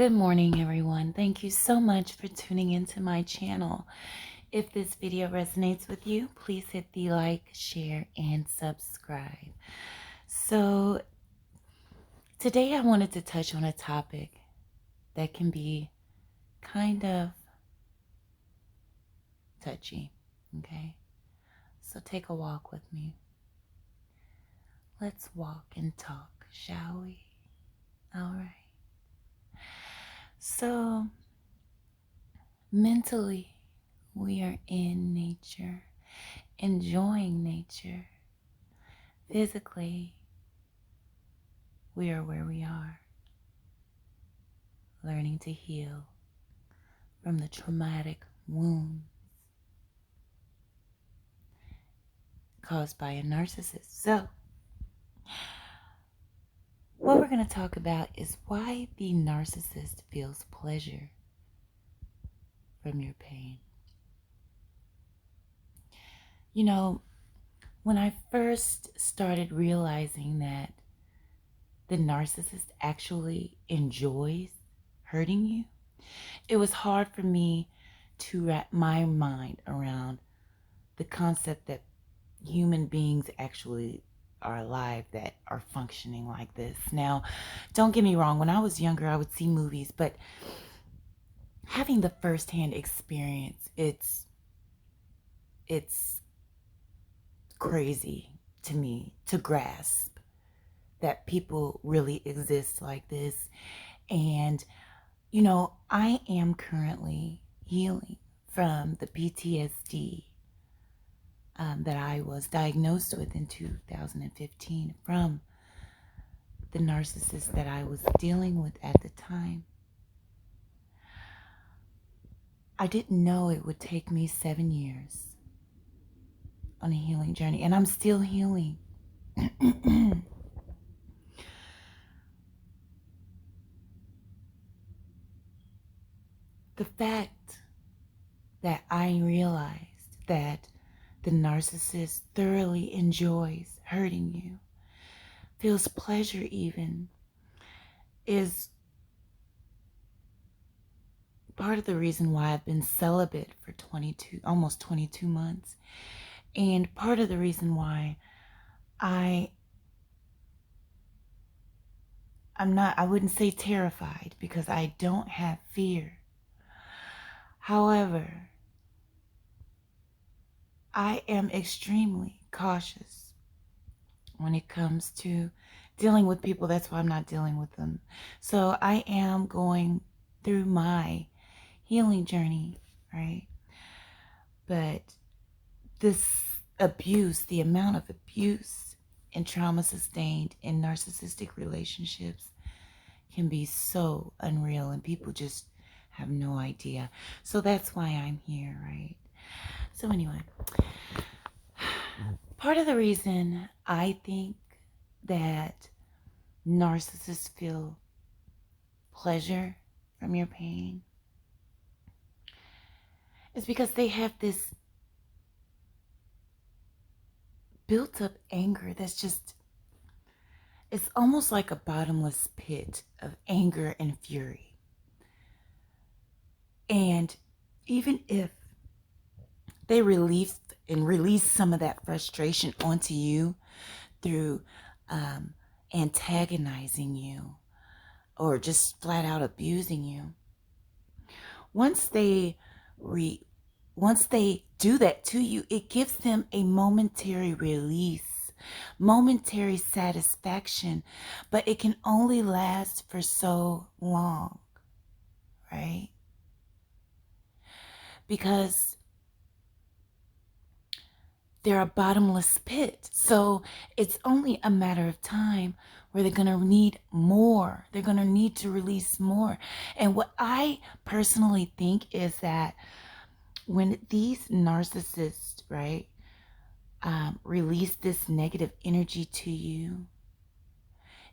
Good morning, everyone. Thank you so much for tuning into my channel. If this video resonates with you, please hit the like, share, and subscribe. So today I wanted to touch on a topic that can be kind of touchy, okay? So take a walk with me. Let's walk and talk, shall we? All right. So mentally, we are in nature, enjoying nature. Physically, we are where we are, learning to heal from the traumatic wounds caused by a narcissist. So, what we're going to talk about is why the narcissist feels pleasure from your pain. You know, when I first started realizing that the narcissist actually enjoys hurting you, it was hard for me to wrap my mind around the concept that human beings actually are alive that are functioning like this. Now, don't get me wrong, when I was younger, I would see movies, but having the firsthand experience, it's crazy to me to grasp that people really exist like this. And, you know, I am currently healing from the PTSD that I was diagnosed with in 2015 from the narcissist that I was dealing with at the time. I didn't know it would take me 7 years on a healing journey, and I'm still healing. The fact that I realized that the narcissist thoroughly enjoys hurting you, feels pleasure even, is part of the reason why I've been celibate for almost 22 months. And part of the reason why I wouldn't say terrified, because I don't have fear. However, I am extremely cautious when it comes to dealing with people. That's why I'm not dealing with them. So I am going through my healing journey, right? But this abuse, the amount of abuse and trauma sustained in narcissistic relationships can be so unreal, and people just have no idea. So that's why I'm here, right? So anyway, part of the reason I think that narcissists feel pleasure from your pain is because they have this built up anger that's just, it's almost like a bottomless pit of anger and fury. And even if they release some of that frustration onto you through antagonizing you or just flat out abusing you, once they do that to you, it gives them a momentary release, momentary satisfaction, but it can only last for so long, right? Because they're a bottomless pit. So it's only a matter of time where they're going to need more. They're going to need to release more. And what I personally think is that when these narcissists, right, release this negative energy to you,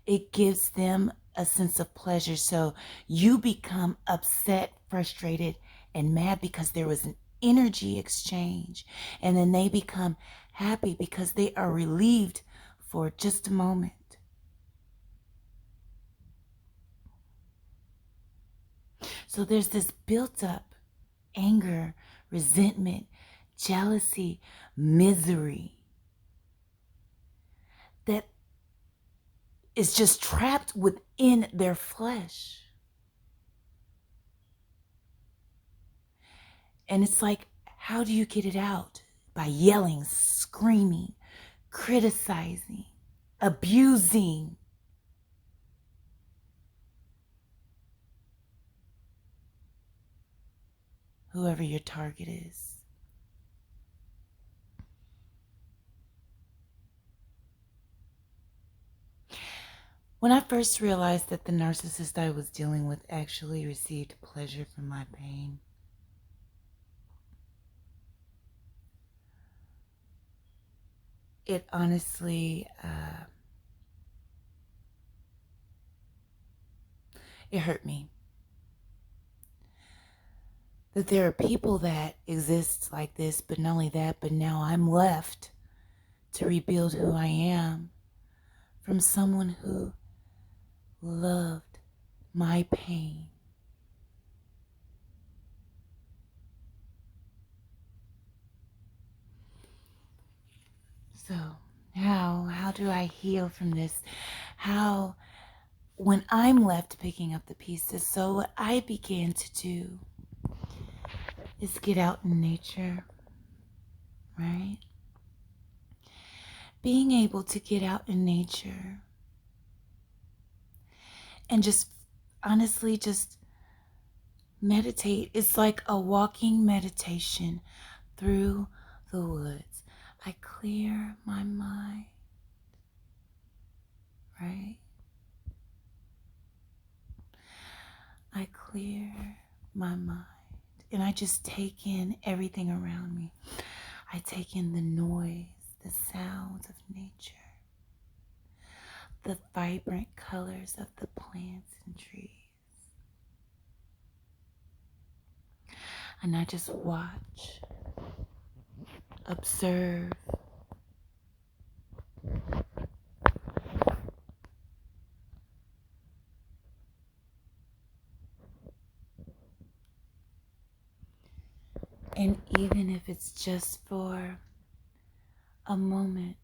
it gives them a sense of pleasure. So you become upset, frustrated, and mad because there was an energy exchange, and then they become happy because they are relieved for just a moment. So there's this built up anger, resentment, jealousy, misery that is just trapped within their flesh. And it's like, how do you get it out? By yelling, screaming, criticizing, abusing. Whoever your target is. When I first realized that the narcissist I was dealing with actually received pleasure from my pain, it honestly, it hurt me. That there are people that exist like this, but not only that, but now I'm left to rebuild who I am from someone who loved my pain. So how do I heal from this? How, when I'm left picking up the pieces? So what I began to do is get out in nature, right? Being able to get out in nature and just honestly just meditate. It's like a walking meditation through the woods. I clear my mind, right? I clear my mind and I just take in everything around me. I take in the noise, the sounds of nature, the vibrant colors of the plants and trees. And I just watch, observe, and even if it's just for a moment,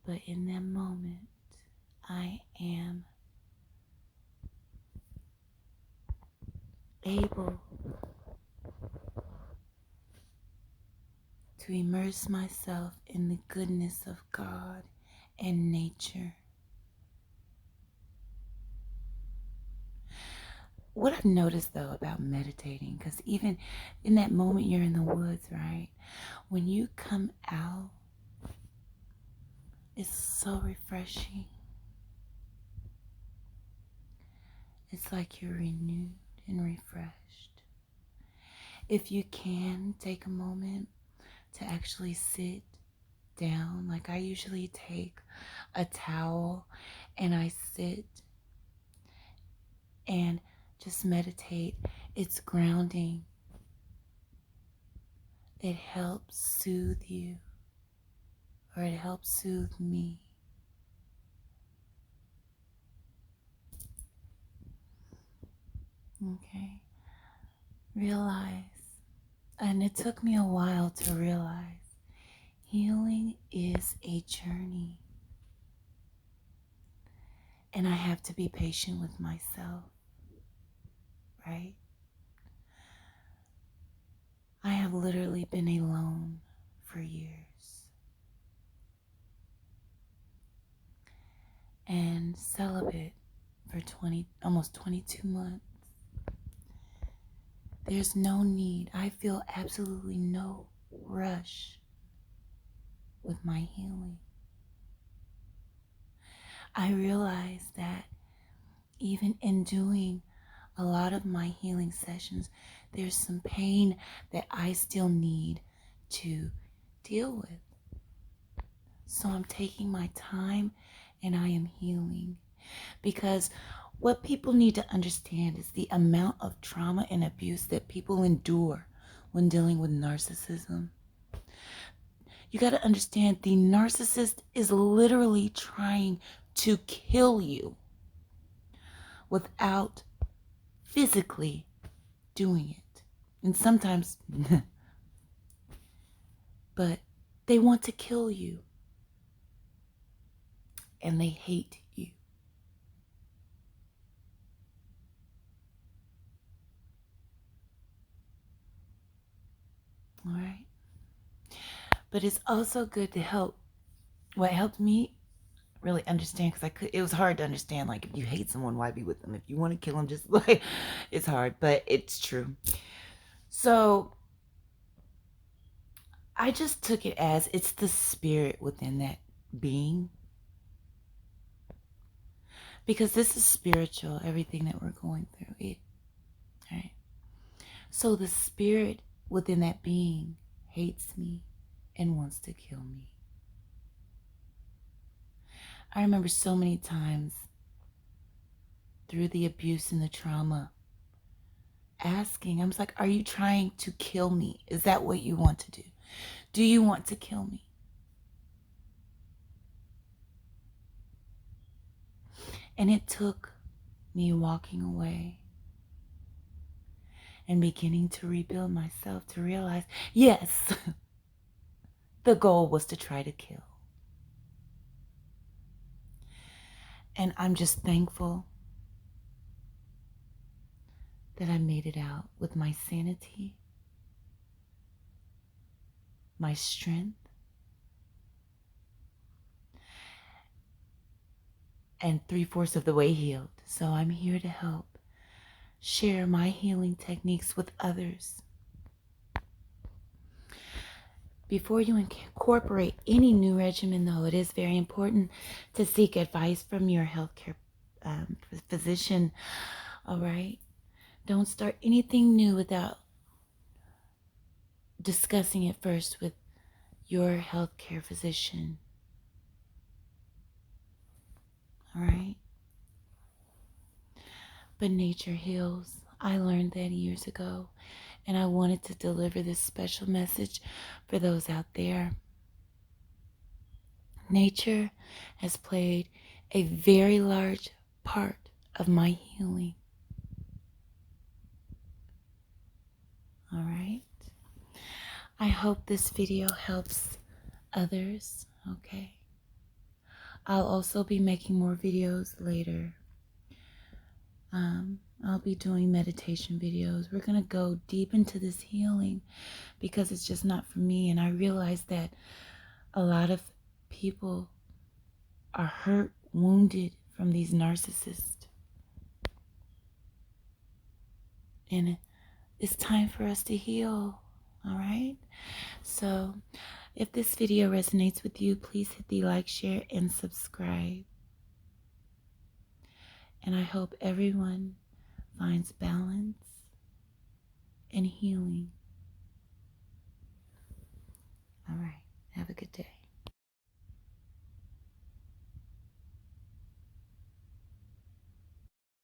but in that moment, I am able to immerse myself in the goodness of God and nature. What I've noticed though about meditating, because even in that moment you're in the woods, right? When you come out, it's so refreshing. It's like you're renewed and refreshed. If you can take a moment to actually sit down, like I usually take a towel and I sit and just meditate. It's grounding. It helps soothe you, or it helps soothe me. Okay? Realize, and it took me a while to realize, healing is a journey. And I have to be patient with myself, right? I have literally been alone for years and celibate for almost 22 months. There's no need. I feel absolutely no rush with my healing. I realize that even in doing a lot of my healing sessions, there's some pain that I still need to deal with. So I'm taking my time and I am healing. Because what people need to understand is the amount of trauma and abuse that people endure when dealing with narcissism. You got to understand, the narcissist is literally trying to kill you without physically doing it. And sometimes, but they want to kill you. And they hate you. All right? But it's also good to help. What helped me really understand, because it was hard to understand, like, if you hate someone, why be with them? If you want to kill them, just like, it's hard, but it's true. So I just took it as it's the spirit within that being. Because this is spiritual, everything that we're going through. Right? So the spirit within that being hates me and wants to kill me. I remember so many times through the abuse and the trauma asking, I was like, are you trying to kill me? Is that what you want to do? Do you want to kill me? And it took me walking away and beginning to rebuild myself to realize, yes, the goal was to try to kill. And I'm just thankful that I made it out with my sanity, my strength, and 3/4 of the way healed. So I'm here to help share my healing techniques with others. Before you incorporate any new regimen, though, it is very important to seek advice from your healthcare physician. All right? Don't start anything new without discussing it first with your healthcare physician. All right? But nature heals. I learned that years ago, and I wanted to deliver this special message for those out there. Nature has played a very large part of my healing. All right? I hope this video helps others, okay? I'll also be making more videos later. I'll be doing meditation videos. We're going to go deep into this healing because it's just not for me. And I realize that a lot of people are hurt, wounded from these narcissists. And it's time for us to heal. All right? So if this video resonates with you, please hit the like, share, and subscribe. And I hope everyone finds balance and healing. All right. Have a good day.